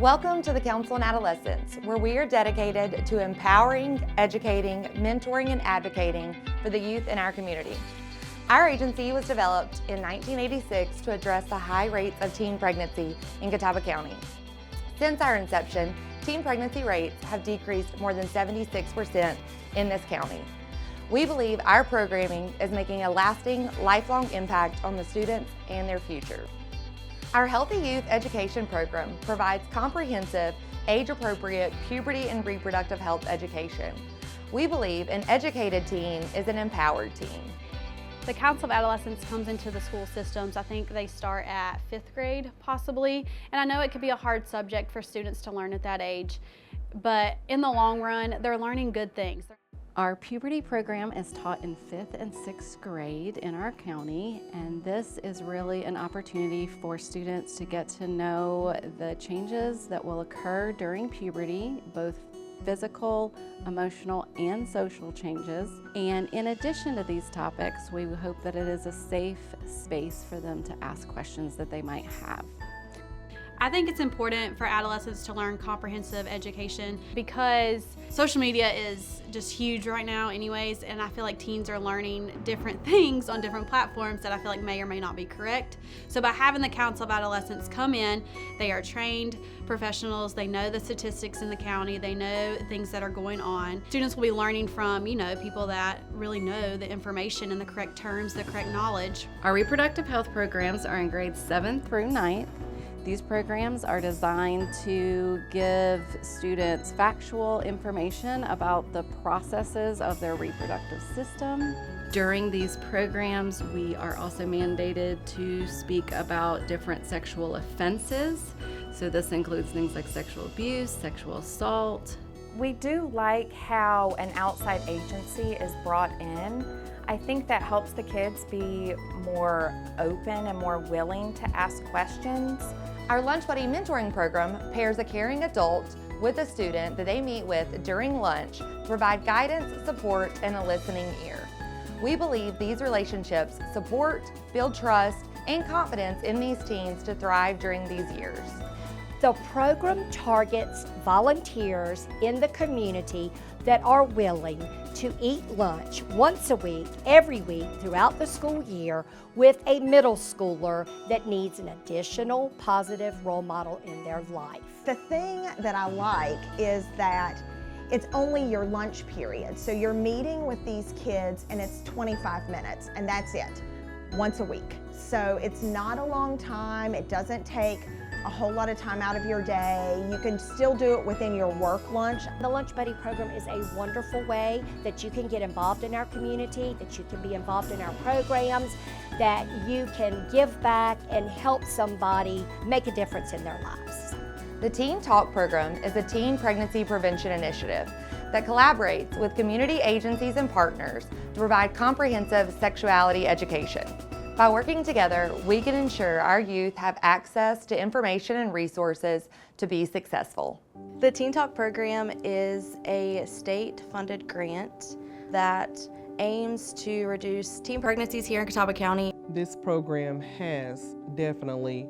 Welcome to the Council on Adolescence, where we are dedicated to empowering, educating, mentoring, and advocating for the youth in our community. Our agency was developed in 1986 to address the high rates of teen pregnancy in Catawba County. Since our inception, teen pregnancy rates have decreased more than 76% in this county. We believe our programming is making a lasting, lifelong impact on the students and their future. Our Healthy Youth Education program provides comprehensive, age-appropriate puberty and reproductive health education. We believe an educated teen is an empowered teen. The Council of Adolescence comes into the school systems. I think they start at 5th grade, possibly. And I know it could be a hard subject for students to learn at that age, but in the long run, they're learning good things. Our puberty program is taught in 5th and 6th grade in our county, and this is really an opportunity for students to get to know the changes that will occur during puberty, both physical, emotional, and social changes. And in addition to these topics, we hope that it is a safe space for them to ask questions that they might have. I think it's important for adolescents to learn comprehensive education because social media is just huge right now anyways, and I feel like teens are learning different things on different platforms that I feel like may or may not be correct. So by having the Council of Adolescence come in, they are trained professionals, they know the statistics in the county, they know things that are going on. Students will be learning from, people that really know the information and the correct terms, the correct knowledge. Our reproductive health programs are in grades 7th through 9th. These programs are designed to give students factual information about the processes of their reproductive system. During these programs, we are also mandated to speak about different sexual offenses. So this includes things like sexual abuse, sexual assault. We do like how an outside agency is brought in. I think that helps the kids be more open and more willing to ask questions. Our Lunch Buddy mentoring program pairs a caring adult with a student that they meet with during lunch to provide guidance, support, and a listening ear. We believe these relationships support, build trust, and confidence in these teens to thrive during these years. The program targets volunteers in the community that are willing to eat lunch once a week, every week throughout the school year with a middle schooler that needs an additional positive role model in their life. The thing that I like is that it's only your lunch period. So you're meeting with these kids and it's 25 minutes and that's it, once a week. So it's not a long time, it doesn't take a whole lot of time out of your day. You can still do it within your work lunch. The Lunch Buddy program is a wonderful way that you can get involved in our community, that you can be involved in our programs, that you can give back and help somebody make a difference in their lives. The Teen Talk program is a teen pregnancy prevention initiative that collaborates with community agencies and partners to provide comprehensive sexuality education. By working together, we can ensure our youth have access to information and resources to be successful. The Teen Talk program is a state-funded grant that aims to reduce teen pregnancies here in Catawba County. This program has definitely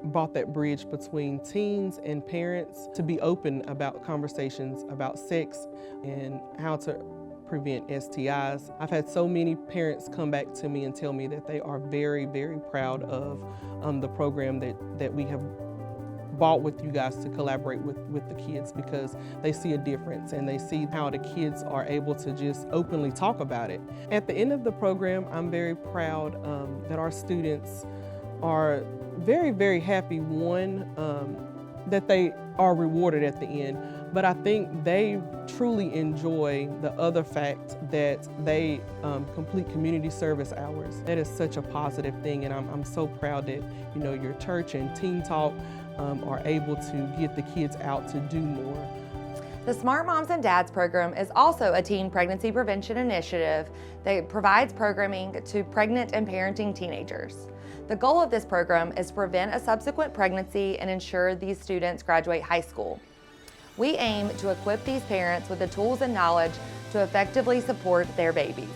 brought that bridge between teens and parents to be open about conversations about sex and how to prevent STIs. I've had so many parents come back to me and tell me that they are very, very proud of the program that we have bought with you guys to collaborate with the kids, because they see a difference and they see how the kids are able to just openly talk about it. At the end of the program, I'm very proud that our students are very, very happy, that they are rewarded at the end. But I think they truly enjoy the other fact that they complete community service hours. That is such a positive thing, and I'm so proud that your church and Teen Talk are able to get the kids out to do more. The Smart Moms and Dads program is also a teen pregnancy prevention initiative that provides programming to pregnant and parenting teenagers. The goal of this program is to prevent a subsequent pregnancy and ensure these students graduate high school. We aim to equip these parents with the tools and knowledge to effectively support their babies.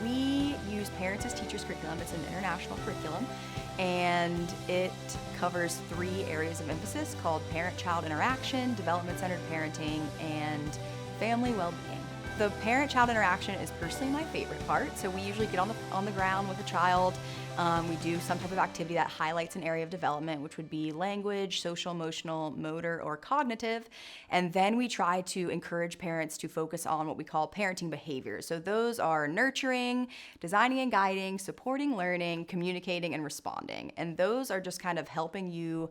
We use Parents as Teachers curriculum. It's an international curriculum, and it covers 3 areas of emphasis called parent-child interaction, development-centered parenting, and family well-being. The parent-child interaction is personally my favorite part. So we usually get on the ground with a child. We do some type of activity that highlights an area of development, which would be language, social, emotional, motor, or cognitive. And then we try to encourage parents to focus on what we call parenting behaviors. So those are nurturing, designing and guiding, supporting learning, communicating, and responding. And those are just kind of helping you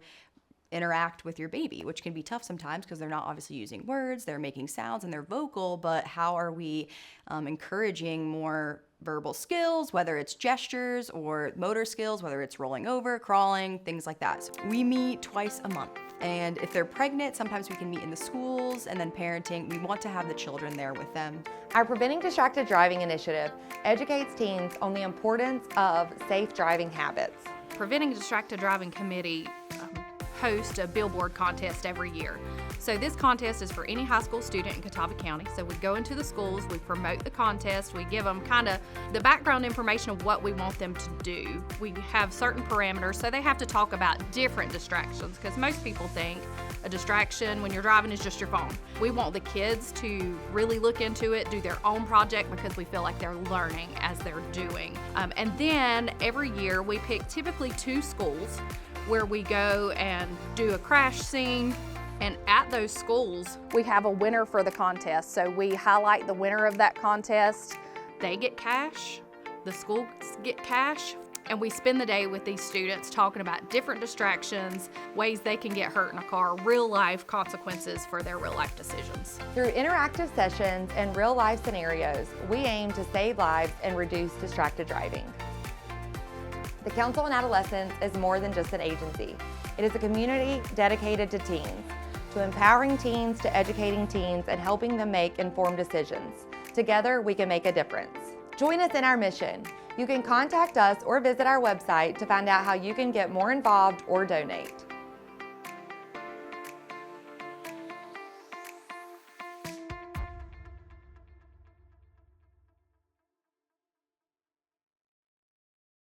interact with your baby, which can be tough sometimes because they're not obviously using words, they're making sounds and they're vocal, but how are we encouraging more verbal skills, whether it's gestures or motor skills, whether it's rolling over, crawling, things like that. So we meet twice a month. And if they're pregnant, sometimes we can meet in the schools, and then parenting, we want to have the children there with them. Our Preventing Distracted Driving initiative educates teens on the importance of safe driving habits. Preventing Distracted Driving Committee host a billboard contest every year. So this contest is for any high school student in Catawba County. So we go into the schools, we promote the contest, we give them kind of the background information of what we want them to do. We have certain parameters, so they have to talk about different distractions, because most people think a distraction when you're driving is just your phone. We want the kids to really look into it, do their own project, because we feel like they're learning as they're doing. And then every year we pick typically 2 schools where we go and do a crash scene. And at those schools, we have a winner for the contest. So we highlight the winner of that contest. They get cash, the schools get cash, and we spend the day with these students talking about different distractions, ways they can get hurt in a car, real life consequences for their real life decisions. Through interactive sessions and real life scenarios, we aim to save lives and reduce distracted driving. The Council on Adolescence is more than just an agency. It is a community dedicated to teens, to empowering teens, to educating teens, and helping them make informed decisions. Together, we can make a difference. Join us in our mission. You can contact us or visit our website to find out how you can get more involved or donate.